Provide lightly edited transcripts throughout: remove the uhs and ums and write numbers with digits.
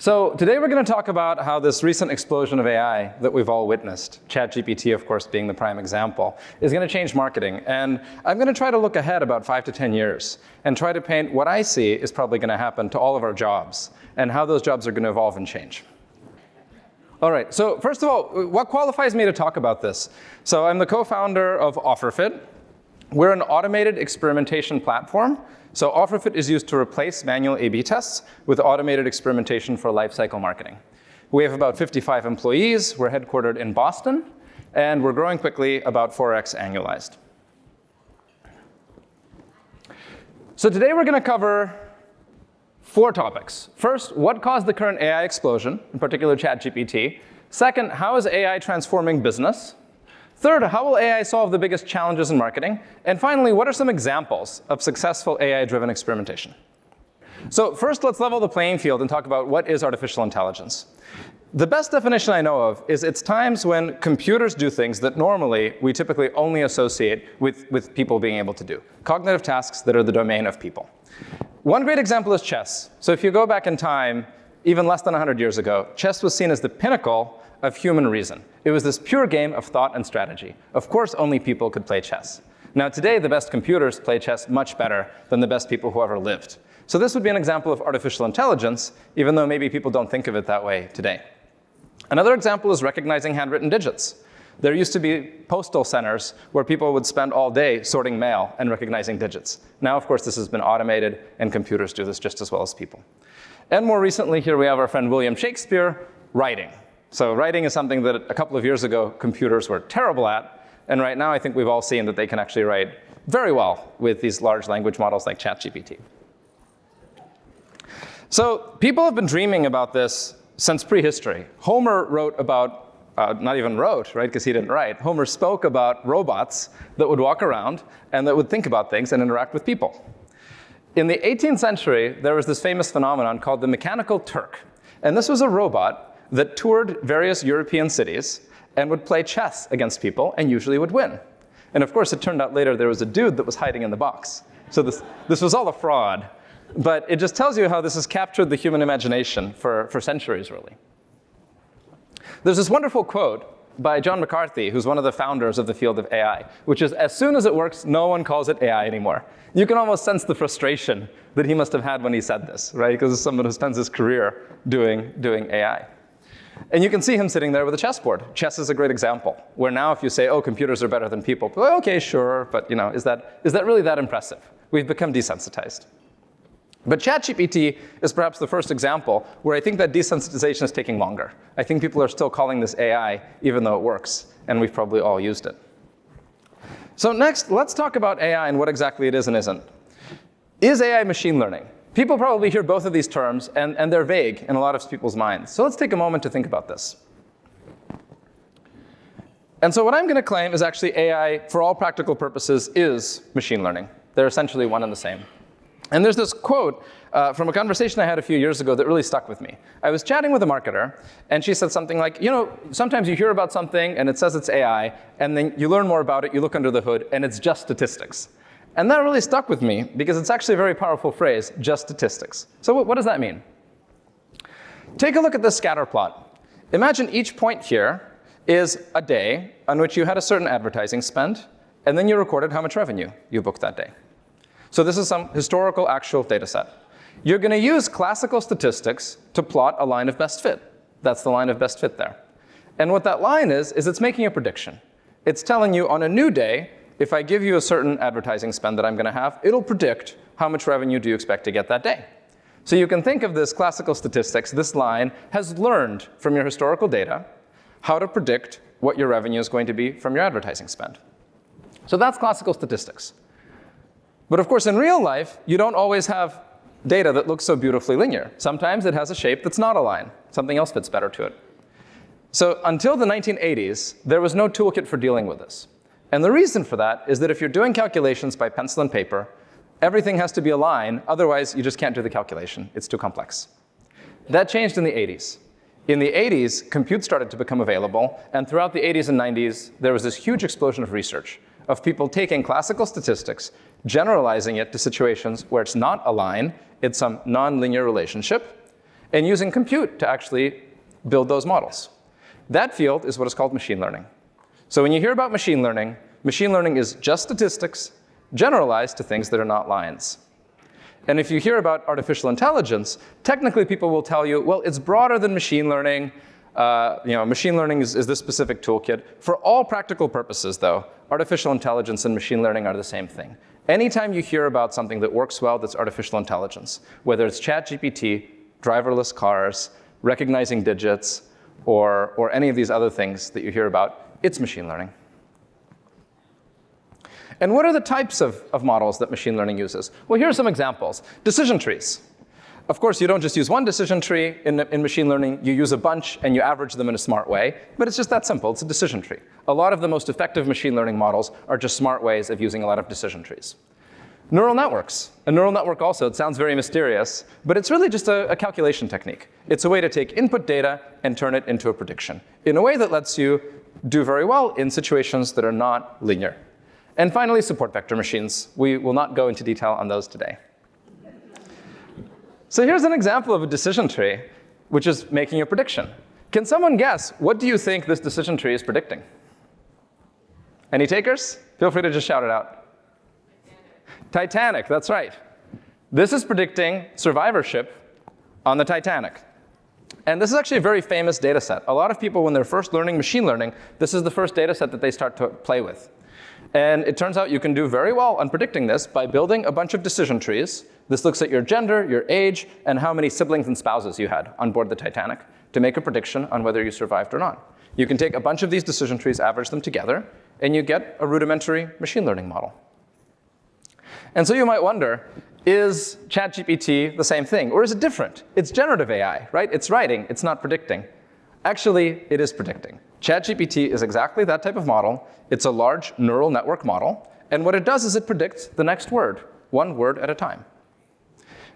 So today we're going to talk about how this recent explosion of AI that we've all witnessed, ChatGPT of course being the prime example, is going to change marketing. And I'm going to try to look ahead about 5 to 10 years and try to paint what I see is probably going to happen to all of our jobs and how those jobs are going to evolve and change. All right, so first of all, what qualifies me to talk about this? So I'm the co-founder of OfferFit. We're an automated experimentation platform. So OfferFit is used to replace manual A/B tests with automated experimentation for lifecycle marketing. We have about 55 employees. We're headquartered in Boston, and we're growing quickly, about 4x annualized. So today we're going to cover 4 topics. First, what caused the current AI explosion, in particular ChatGPT? Second, how is AI transforming business? Third, how will AI solve the biggest challenges in marketing? And finally, what are some examples of successful AI-driven experimentation? So first, let's level the playing field and talk about what is artificial intelligence. The best definition I know of is it's times when computers do things that normally we typically only associate with people being able to do. Cognitive tasks that are the domain of people. One great example is chess. So if you go back in time, even less than 100 years ago, chess was seen as the pinnacle of human reason. It was this pure game of thought and strategy. Of course, only people could play chess. Now today, the best computers play chess much better than the best people who ever lived. So this would be an example of artificial intelligence, even though maybe people don't think of it that way today. Another example is recognizing handwritten digits. There used to be postal centers where people would spend all day sorting mail and recognizing digits. Now, of course, this has been automated, and computers do this just as well as people. And more recently, here we have our friend William Shakespeare, writing. So writing is something that a couple of years ago computers were terrible at, and right now I think we've all seen that they can actually write very well with these large language models like ChatGPT. So people have been dreaming about this since prehistory. Homer wrote about, not even wrote, right, because he didn't write. Homer spoke about robots that would walk around and that would think about things and interact with people. In the 18th century, there was this famous phenomenon called the Mechanical Turk. And this was a robot that toured various European cities and would play chess against people and usually would win. And of course, it turned out later there was a dude that was hiding in the box. So this was all a fraud. But it just tells you how this has captured the human imagination for centuries, really. There's this wonderful quote by John McCarthy, who's one of the founders of the field of AI, which is, as soon as it works, no one calls it AI anymore. You can almost sense the frustration that he must have had when he said this, right? Because it's someone who spends his career doing AI. And you can see him sitting there with a chessboard. Chess is a great example, where now if you say, oh, computers are better than people, well, okay, sure, but is that really that impressive? We've become desensitized. But ChatGPT is perhaps the first example where I think that desensitization is taking longer. I think people are still calling this AI, even though it works, and we've probably all used it. So next, let's talk about AI and what exactly it is and isn't. Is AI machine learning? People probably hear both of these terms, and they're vague in a lot of people's minds. So let's take a moment to think about this. And so what I'm going to claim is actually AI, for all practical purposes, is machine learning. They're essentially one and the same. And there's this quote from a conversation I had a few years ago that really stuck with me. I was chatting with a marketer, and she said something like, sometimes you hear about something, and it says it's AI, and then you learn more about it, you look under the hood, and it's just statistics. And that really stuck with me, because it's actually a very powerful phrase, just statistics. So what does that mean? Take a look at this scatter plot. Imagine each point here is a day on which you had a certain advertising spend, and then you recorded how much revenue you booked that day. So this is some historical actual data set. You're going to use classical statistics to plot a line of best fit. That's the line of best fit there. And what that line is it's making a prediction. It's telling you on a new day, if I give you a certain advertising spend that I'm going to have, it'll predict how much revenue do you expect to get that day. So you can think of this classical statistics. This line has learned from your historical data how to predict what your revenue is going to be from your advertising spend. So that's classical statistics. But of course, in real life, you don't always have data that looks so beautifully linear. Sometimes it has a shape that's not a line. Something else fits better to it. So until the 1980s, there was no toolkit for dealing with this. And the reason for that is that if you're doing calculations by pencil and paper, everything has to be a line. Otherwise, you just can't do the calculation. It's too complex. That changed in the 80s. In the 80s, compute started to become available. And throughout the 80s and 90s, there was this huge explosion of research of people taking classical statistics, generalizing it to situations where it's not a line, it's some nonlinear relationship, and using compute to actually build those models. That field is what is called machine learning. So when you hear about machine learning is just statistics generalized to things that are not lines. And if you hear about artificial intelligence, technically people will tell you, well, it's broader than machine learning. Machine learning is this specific toolkit. For all practical purposes, though, artificial intelligence and machine learning are the same thing. Anytime you hear about something that works well that's artificial intelligence, whether it's ChatGPT, driverless cars, recognizing digits, or any of these other things that you hear about, it's machine learning. And what are the types of models that machine learning uses? Well, here are some examples. Decision trees. Of course, you don't just use one decision tree in machine learning. You use a bunch, and you average them in a smart way. But it's just that simple. It's a decision tree. A lot of the most effective machine learning models are just smart ways of using a lot of decision trees. Neural networks. A neural network also, it sounds very mysterious, but it's really just a calculation technique. It's a way to take input data and turn it into a prediction in a way that lets you do very well in situations that are not linear. And finally, support vector machines. We will not go into detail on those today. So here's an example of a decision tree, which is making a prediction. Can someone guess, what do you think this decision tree is predicting? Any takers? Feel free to just shout it out. Titanic, that's right. This is predicting survivorship on the Titanic. And this is actually a very famous data set. A lot of people, when they're first learning machine learning, this is the first data set that they start to play with. And it turns out you can do very well on predicting this by building a bunch of decision trees. This looks at your gender, your age, and how many siblings and spouses you had on board the Titanic to make a prediction on whether you survived or not. You can take a bunch of these decision trees, average them together, and you get a rudimentary machine learning model. And so you might wonder, is ChatGPT the same thing? Or is it different? It's generative AI, right? It's writing. It's not predicting. Actually, it is predicting. ChatGPT is exactly that type of model. It's a large neural network model. And what it does is it predicts the next word, one word at a time.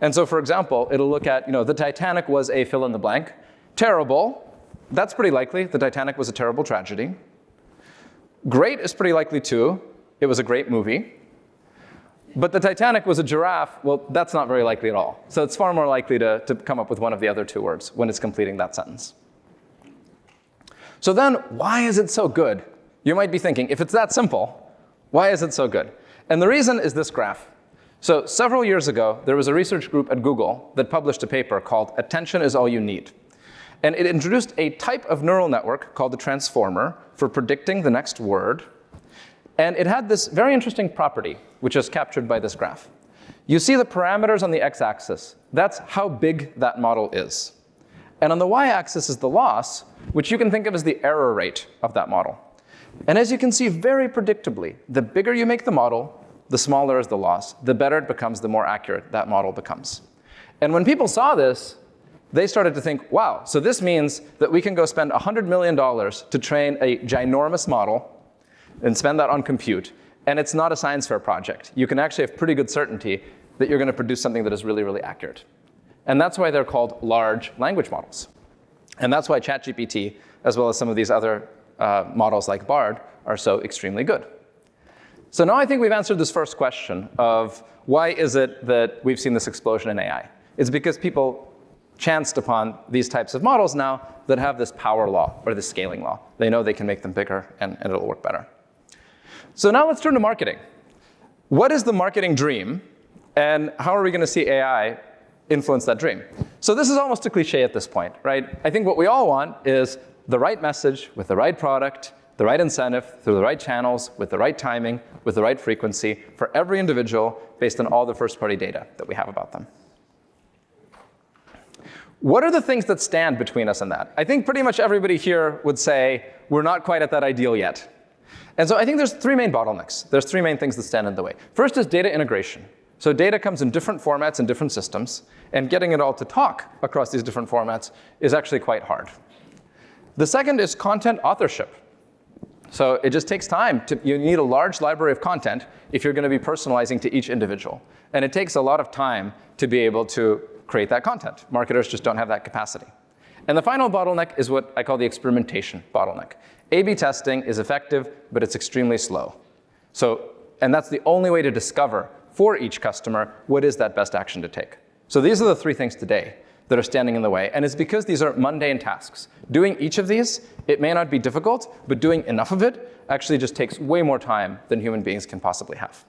And so, for example, it'll look at, the Titanic was a fill in the blank. Terrible. That's pretty likely. The Titanic was a terrible tragedy. Great is pretty likely, too. It was a great movie. But the Titanic was a giraffe. Well, that's not very likely at all. So it's far more likely to come up with one of the other two words when it's completing that sentence. So then, why is it so good? You might be thinking, if it's that simple, why is it so good? And the reason is this graph. So several years ago, there was a research group at Google that published a paper called Attention is All You Need. And it introduced a type of neural network called the transformer for predicting the next word. And it had this very interesting property, which is captured by this graph. You see the parameters on the x-axis. That's how big that model is. And on the y-axis is the loss, which you can think of as the error rate of that model. And as you can see very predictably, the bigger you make the model, the smaller is the loss. The better it becomes, the more accurate that model becomes. And when people saw this, they started to think, wow, so this means that we can go spend $100 million to train a ginormous model and spend that on compute. And it's not a science fair project. You can actually have pretty good certainty that you're going to produce something that is really, really accurate. And that's why they're called large language models. And that's why ChatGPT, as well as some of these other models like Bard, are so extremely good. So now I think we've answered this first question of why is it that we've seen this explosion in AI? It's because people chanced upon these types of models now that have this power law or this scaling law. They know they can make them bigger and it'll work better. So now let's turn to marketing. What is the marketing dream? And how are we going to see AI influence that dream? So this is almost a cliche at this point, right? I think what we all want is the right message with the right product, the right incentive, through the right channels, with the right timing, with the right frequency for every individual based on all the first-party data that we have about them. What are the things that stand between us and that? I think pretty much everybody here would say we're not quite at that ideal yet. And so I think there's three main bottlenecks. There's three main things that stand in the way. First is data integration. So data comes in different formats and different systems, and getting it all to talk across these different formats is actually quite hard. The second is content authorship. So it just takes time. You need a large library of content if you're going to be personalizing to each individual. And it takes a lot of time to be able to create that content. Marketers just don't have that capacity. And the final bottleneck is what I call the experimentation bottleneck. A/B testing is effective, but it's extremely slow. And that's the only way to discover for each customer what is that best action to take. So these are the three things today that are standing in the way. And it's because these are mundane tasks. Doing each of these, it may not be difficult, but doing enough of it actually just takes way more time than human beings can possibly have.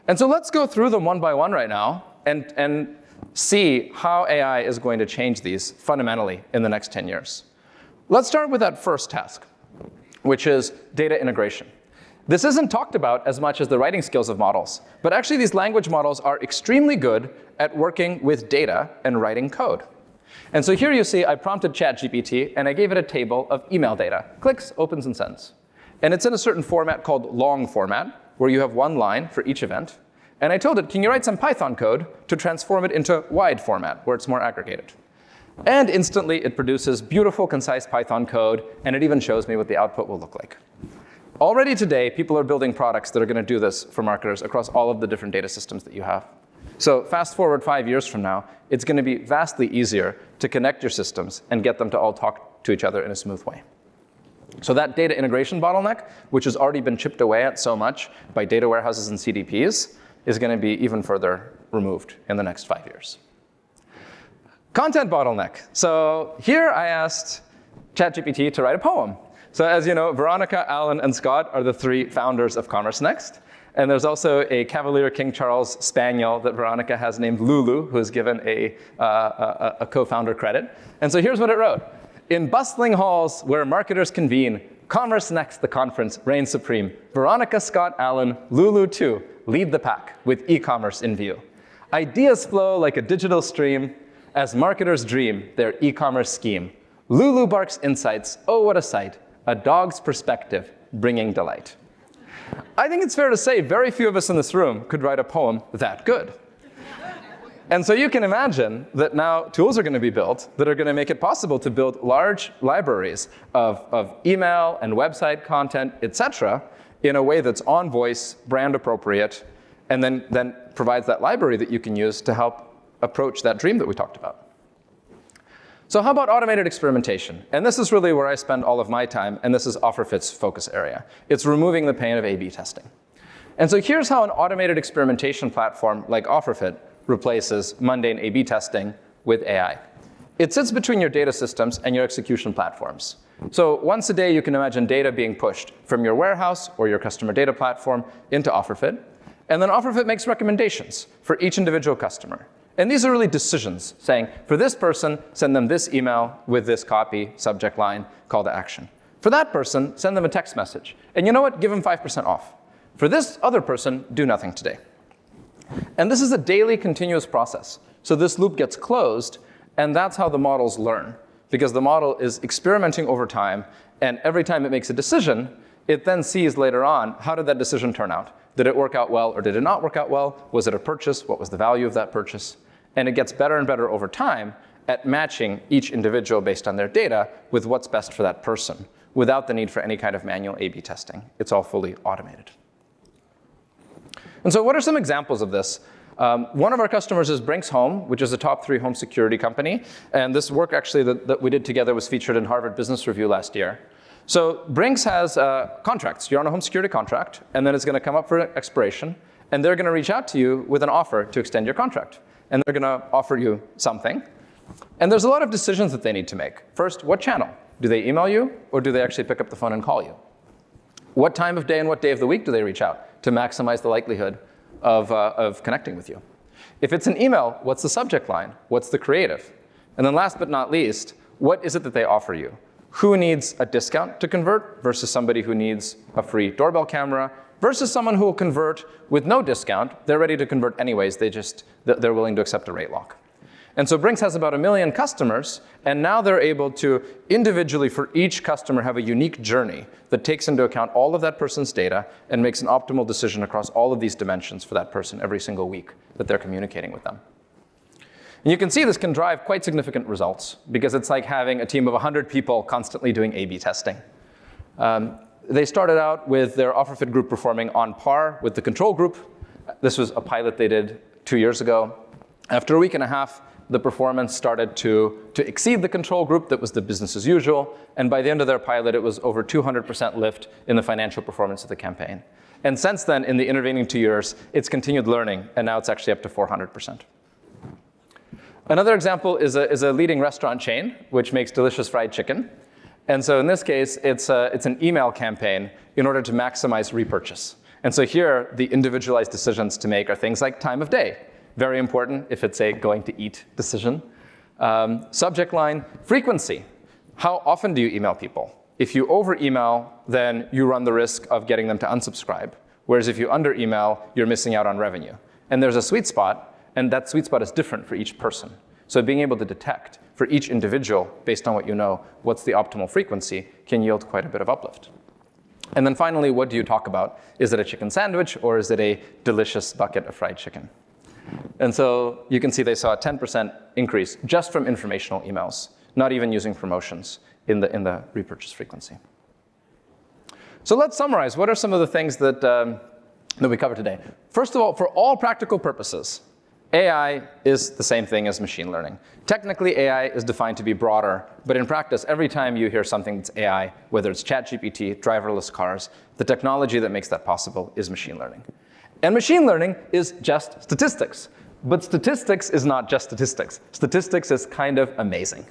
And so let's go through them one by one right now and see how AI is going to change these fundamentally in the next 10 years. Let's start with that first task, which is data integration. This isn't talked about as much as the writing skills of models, but actually these language models are extremely good at working with data and writing code. And so here you see I prompted ChatGPT, and I gave it a table of email data, clicks, opens, and sends. And it's in a certain format called long format, where you have one line for each event. And I told it, can you write some Python code to transform it into wide format, where it's more aggregated? And instantly, it produces beautiful, concise Python code, and it even shows me what the output will look like. Already today, people are building products that are going to do this for marketers across all of the different data systems that you have. So fast forward 5 years from now, it's going to be vastly easier to connect your systems and get them to all talk to each other in a smooth way. So that data integration bottleneck, which has already been chipped away at so much by data warehouses and CDPs, is going to be even further removed in the next 5 years. Content bottleneck. So here I asked ChatGPT to write a poem. So as you know, Veronica, Alan, and Scott are the 3 founders of Commerce Next. And there's also a Cavalier King Charles Spaniel that Veronica has named Lulu, who is given a co-founder credit. And so here's what it wrote. In bustling halls where marketers convene, Commerce Next, the conference, reigns supreme. Veronica, Scott, Alan, Lulu too, lead the pack with e-commerce in view. Ideas flow like a digital stream as marketers dream their e-commerce scheme. Lulu barks insights, oh what a sight, a dog's perspective bringing delight. I think it's fair to say very few of us in this room could write a poem that good. And so you can imagine that now tools are going to be built that are going to make it possible to build large libraries of email and website content, et cetera, in a way that's on voice, brand appropriate, and then provides that library that you can use to help approach that dream that we talked about. So how about automated experimentation? And this is really where I spend all of my time, and this is OfferFit's focus area. It's removing the pain of A/B testing. And so here's how an automated experimentation platform like OfferFit replaces mundane A/B testing with AI. It sits between your data systems and your execution platforms. So once a day, you can imagine data being pushed from your warehouse or your customer data platform into OfferFit. And then OfferFit makes recommendations for each individual customer. And these are really decisions, saying, for this person, send them this email with this copy, subject line, call to action. For that person, send them a text message. And you know what? Give them 5% off. For this other person, do nothing today. And this is a daily continuous process. So this loop gets closed, and that's how the models learn. Because the model is experimenting over time, and every time it makes a decision, it then sees later on, how did that decision turn out? Did it work out well, or did it not work out well? Was it a purchase? What was the value of that purchase? And it gets better and better over time at matching each individual based on their data with what's best for that person, without the need for any kind of manual A/B testing. It's all fully automated. And so what are some examples of this? One of our customers is Brinks Home, which is a top 3 home security company. And this work actually that we did together was featured in Harvard Business Review last year. So Brinks has contracts. You're on a home security contract, and then it's going to come up for expiration. And they're going to reach out to you with an offer to extend your contract. And they're going to offer you something. And there's a lot of decisions that they need to make. First, what channel? Do they email you, or do they actually pick up the phone and call you? What time of day and what day of the week do they reach out to maximize the likelihood of connecting with you? If it's an email, what's the subject line? What's the creative? And then last but not least, what is it that they offer you? Who needs a discount to convert versus somebody who needs a free doorbell camera versus someone who will convert with no discount? They're ready to convert anyways. They're willing to accept a rate lock. And so Brinks has about 1 million customers, and now they're able to individually for each customer have a unique journey that takes into account all of that person's data and makes an optimal decision across all of these dimensions for that person every single week that they're communicating with them. And you can see this can drive quite significant results, because it's like having a team of 100 people constantly doing A/B testing. They started out with their OfferFit group performing on par with the control group. This was a pilot they did 2 years ago. After a week and a half, the performance started to exceed the control group that was the business as usual. And by the end of their pilot, it was over 200% lift in the financial performance of the campaign. And since then, in the intervening 2 years, it's continued learning, and now it's actually up to 400%. Another example is a leading restaurant chain, which makes delicious fried chicken. And so in this case, it's an email campaign in order to maximize repurchase. And so here, the individualized decisions to make are things like time of day. Very important if it's a going to eat decision. Subject line, frequency. How often do you email people? If you over-email, then you run the risk of getting them to unsubscribe. Whereas if you under-email, you're missing out on revenue. And there's a sweet spot, and that sweet spot is different for each person. So being able to detect for each individual, based on what you know, what's the optimal frequency, can yield quite a bit of uplift. And then finally, what do you talk about? Is it a chicken sandwich, or is it a delicious bucket of fried chicken? And so you can see they saw a 10% increase just from informational emails, not even using promotions in the repurchase frequency. So let's summarize. What are some of the things that we covered today? First of all, for all practical purposes, AI is the same thing as machine learning. Technically, AI is defined to be broader, but in practice, every time you hear something that's AI, whether it's ChatGPT, driverless cars, the technology that makes that possible is machine learning. And machine learning is just statistics. But statistics is not just statistics. Statistics is kind of amazing.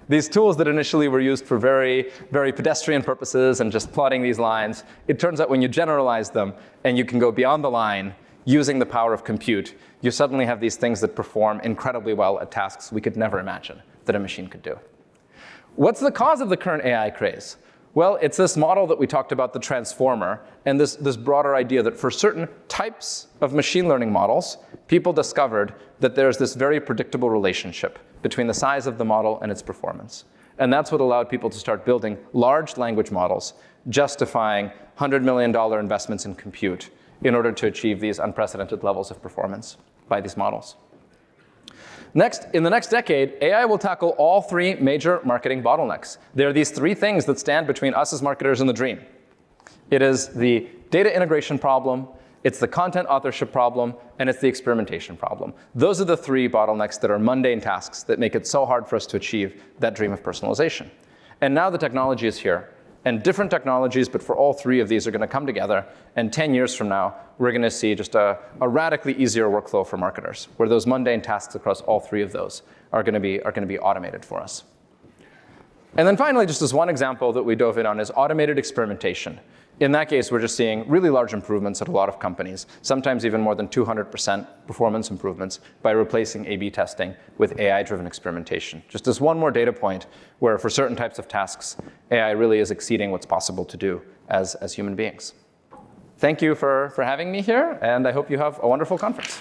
These tools that initially were used for very, very pedestrian purposes and just plotting these lines, it turns out when you generalize them and you can go beyond the line using the power of compute, you suddenly have these things that perform incredibly well at tasks we could never imagine that a machine could do. What's the cause of the current AI craze? Well, it's this model that we talked about, the transformer, and this broader idea that for certain types of machine learning models, people discovered that there's this very predictable relationship between the size of the model and its performance. And that's what allowed people to start building large language models, justifying $100 million investments in compute in order to achieve these unprecedented levels of performance by these models. Next, in the next decade, AI will tackle all three major marketing bottlenecks. There are these three things that stand between us as marketers and the dream. It is the data integration problem, it's the content authorship problem, and it's the experimentation problem. Those are the three bottlenecks that are mundane tasks that make it so hard for us to achieve that dream of personalization. And now the technology is here. And different technologies, but for all three of these, are going to come together. And 10 years from now, we're going to see just a radically easier workflow for marketers, where those mundane tasks across all three of those are going to be automated for us. And then finally, just as one example that we dove in on is automated experimentation. In that case, we're just seeing really large improvements at a lot of companies, sometimes even more than 200% performance improvements by replacing A/B testing with AI-driven experimentation. Just as one more data point where for certain types of tasks, AI really is exceeding what's possible to do as human beings. Thank you for having me here, and I hope you have a wonderful conference.